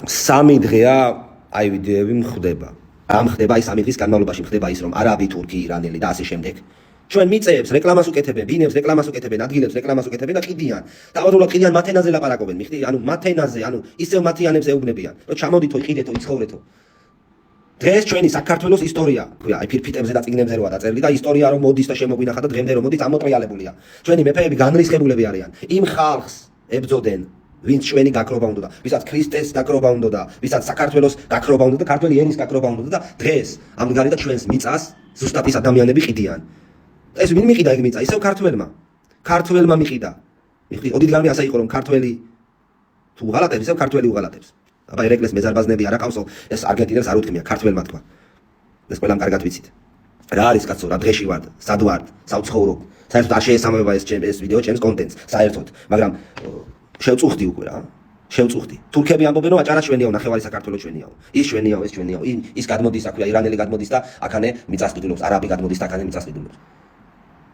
3 დღეა აი ვიდეოები მხვდება. Am ხდება ის 3 დღის განმავლობაში ხდება ის რომ არაბი, თურქი, ირანელი და ასე შემდეგ. ჩვენ მიწებს რეკლამას უკეთებენ, ბინებს რეკლამას უკეთებენ, ადგილებს რეკლამას უკეთებენ და ყიდიან. დავადულად ყიდიან მათ ენაზე ლაპარაკობენ, მიხდი, ანუ მათ ენაზე, ანუ ისევ მათიანებს ეუბნებიან. რომ ჩამოდითო, იყიდეთო, იცხოვრეთო. დღეს ჩვენი საქართველოს ისტორია, ქვია, აი ფირფიტებზე და წიგნებზე როა დაწერილი და ისტორია რომ მოდის და შემოგვინახა და დღემდე რომ მოდის ამოტრიალებულია. ჩვენი მეფეები განრისხებულები არიან. იმ ხალხს ებრძოდენ, ვინც ჩვენი გაქრობა უნდა და ვისაც ქრისტეს გაქრობა უნდა და ვისაც საქართველოს გაქრობა უნდა და ქართველი ენის გაქრობა უნდა და დღეს ამ გარდა ჩვენს მიწას ზუსტად ის ადამიანები ყიდიან. ეს ვინ მიყიდა ეგ მიწა? ისევ ქართველმა მიყიდა. მიხდი, ოდითგანვე ასე იყო რომ ქართველი თუ უღალატებს, ისევ ქართველი უღალატებს. აბა ერეკლეს მეზარბაზნები არ აყავსო, ეს არგენტინელს არ უთქმია, ქართველმა თქვა. ეს ყველამ კარგად ვიცით. რა არის კაცო, რა დღეში ვარ, სად ვარ, საუცხოურო. საერთოდ არ შეესაბამება ეს ვიდეო ჩემს კონტენტს, საერთოდ, მაგრამ შევწუხდი უკვე რა. შევწუხდი. თურქები ამბობენ რომ აჭარა ჩვენიაო, ნახევარი საქართველოს ჩვენიაო. ის ჩვენიაო, ეს ჩვენიაო. ის გადმოდის აქვია, ირანელი გადმოდის და აქანე მიწას ყიდულობს, არაბი გადმოდის და აქანე მიწას ყიდულობს.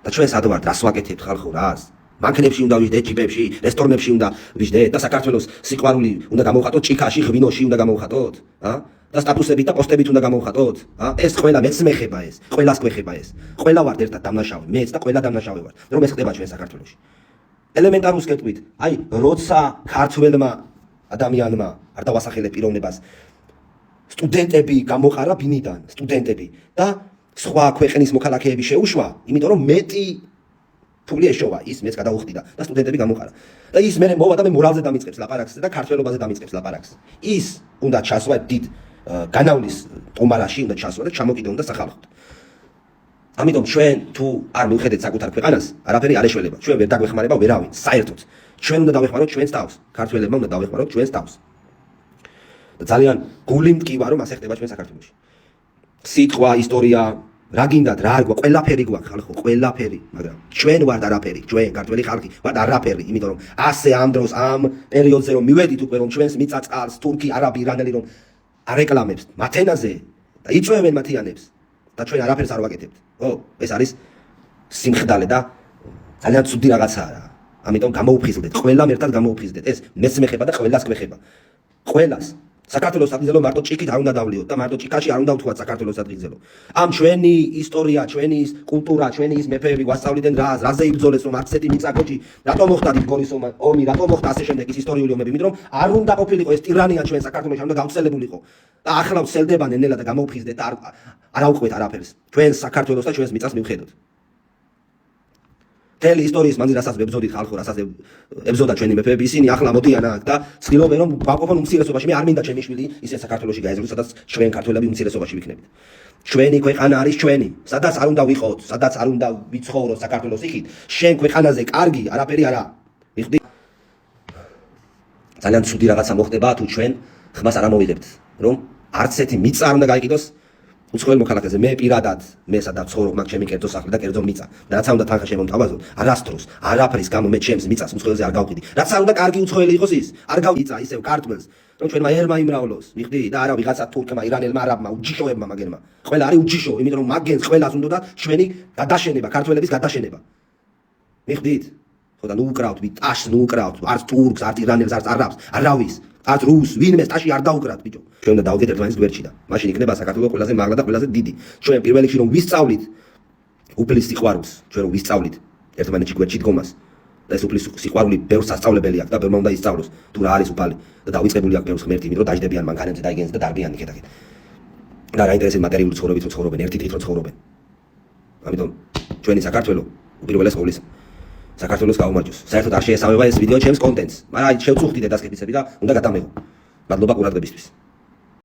და ჩვენ სად ვართ, რას ვაკეთებთ ხალხო, რას? მანქანებში უნდა ვიждდეთ, ჯიპებში, რესტორნებში უნდა ვიждდეთ და საქართველოს სიყვარული უნდა გამოვხატოთ, ჭიქაში, ღვინოში უნდა გამოვხატოთ, და სტატუსებით და პოსტებით უნდა გამოვხატოთ, ეს ყველა მეც მეხება ეს, ყველას გვეხება ეს. ყველა ვართ ერთად დამნაშავე, მეც და ყველა დამნაშავე ვართ, რომ ეს ხდება ჩვენ საქართველოში. ელემენტარულ სკეთვით, აი, როცა ქართველმა ადამიანმა არ დავასახელებ პიროვნებას, სტუდენტები გამოყარა ბინიდან, სტუდენტები და სხვა ქვეყნის მოქალაქეები შეუშვა, იმიტომ რომ მეტი ფული ეშოვა, ის მეც გადაუხდიდა და სტუდენტები გამოყარა. და ის მერე მოვა და მე მორალზე დამიწყებს ლაპარაკს და ქართველობაზე დამიწყებს ლაპარაკს. ის უნდა ჩასვა დიდ განავლის ტომარაში, უნდა ჩასვა და ჩამოკიდონ და სახალხოდ. ამიტომ ჩვენ თუ არ მივხედეთ საკუთარ ქვეყანას, არაფერი არ ეშველება. ჩვენ ვერ დაგვეხმარება ვერავინ, საერთოდ. ჩვენ უნდა დავეხმაროთ ჩვენს თავს. ქართველებმა უნდა დავეხმაროთ ჩვენს თავს. და ძალიან გული მტკივა რომ ასე ხდება ჩვენ საქართველოში. სიტყვა, ისტორია, რა გინდათ, რა არ გვაქვს, ყველაფერი გვაქვს ხალხო, ყველაფერი, მაგრამ ჩვენ ვართ არაფერი, ჩვენ ქართველი ხალხი ვართ არაფერი, იმიტომ რომ ასე ამ დროს, ამ პერიოდზე რომ მივედით უკვე რომ ჩვენს მიწა წყალს თურქი, არაბი, ირანელი რომ არეკლამებს მათ ენაზე და იწვევენ მათიანებს და ჩვენ არაფერს არ ვაკეთებთ. ო, ეს არის სიმხდალე და ძალიან ცუდი რაღაცაა რა. ამიტომ გამოუფხიზდეთ, ყველამ ერთად გამოუფხიზდეთ. ეს მეც მეხება და ყველას გვეხება. ყველას საქართველოს ადგილზე მარტო ჭიქით არ უნდა დავლიოთ და მარტო ჭიქაში არ უნდა ვთქვათ საქართველოს ადგილზე. ამ ჩვენი ისტორია, ჩვენი კულტურა, ჩვენი ის მეფეები გვასწავლიდან რაზე იბრძოლეს რომ არც ერთი მიწა კოჭი, რატომ მოხდა დიდგორის ომი, რატომ მოხდა ასე შემდეგ ის ისტორიული ომები, იმიტომ რომ არ უნდა ყოფილიყო ეს ტირანია ჩვენ საქართველოში, არ უნდა გავრცელებულიყო. და ახლა ვსელდება ნენელა და გამოვხიზდეთ და არ აუყვეთ არაფერს. ჩვენ საქართველოს და ჩვენს მიწას მივხედოთ. თელი ისტორიის მანძილ რასაც ვებრძოდით ხალხო, რასაც ებრძოდა ჩვენი მეფეები, ისინი ახლა მოდიან აქ და ცდილობენ რომ ვაყოფონ უმცირესობაში. მე არ მინდა ჩემი შვილი ისე საქართველოში გაეზრდოს, სადაც ჩვენ ქართველები უმცირესობაში ვიქნებით. ჩვენი ქვეყანა არის ჩვენი, სადაც არ უნდა ვიყოთ, სადაც არ უნდა ვიცხოვროთ საქართველოს იქით. შენ ქვეყანაზე კარგი, არაფერი არა. მიხდი? ძალიან ცუდი რაღაცა მოხდება თუ ჩვენ ხმას არ ამოვიღებთ, რომ არც ერთი მიწა არ უნდა გაიყიდოს უცხოელ მოქალაქეზე. მე პირადად, მე სადაც ცხოვრობ, მაგ ჩემი კერძო სახლი და კერძო მიწა. და რაც არ უნდა თანხა შემომთავაზოთ, არასდროს, არაფრის გამო მე ჩემს მიწას უცხოელზე არ გავყიდი. რაც არ უნდა კარგი უცხოელი იყოს ის, არ გავიწა ისევ ქართველს, რომ ჩვენმა ერმა იმრავლოს, მიხდი? და არა ვიღაცა თურქმა, ირანელმა, არაბმა, უჯიშოებმა მაგერმა. ყველა არის უჯიშო, იმიტომ რომ მაგენს ყველას უნდა და ჩვენი გადაშენება, ქართველების გადაშენება. მიხდით? ხო და ნუ უკრავთ, ვიტაშს ნუ უკრავთ, არც თურქს, არც ირანელს, არც არაბს, არავის. არც რუს, ვინმე ტაში არ დაუკრათ, ბიჭო. ჩვენ უნდა დავდგეთ ერთმანეთის გვერდში და მაშინ იქნება საქართველოს ყველაზე მაგლა და ყველაზე დიდი. ჩვენ პირველ რიგში რომ ვისწავლით უფლის სიყვარულს, ჩვენ რომ ვისწავლით ერთმანეთში გვერდში დგომას და ეს უფლის სიყვარული ბევრ სასწავლებელი აქვს და ბევრმა უნდა ისწავლოს თუ რა არის უფალი და დავიწყებული აქვს ბევრს ღმერთი, იმიტომ რომ დაждდებიან მანქანებზე დაიგენს და დარბიან იქეთ-აქეთ. და რა ინტერესებს მატერიალური ცხოვრებით რომ ცხოვრობენ, ერთი დღით რომ ცხოვრობენ. ამიტომ ჩვენი საქართველო უპირველეს ყოვლისა საქართველოს გაუმარჯოს. საერთოდ არ შეესაბამება ეს ვიდეო ჩემს კონტენტს, მაგრამ აი შევწუხდით დასკეთისები და უნდა გადამეღო. მადლობა ყურადღებისთვის.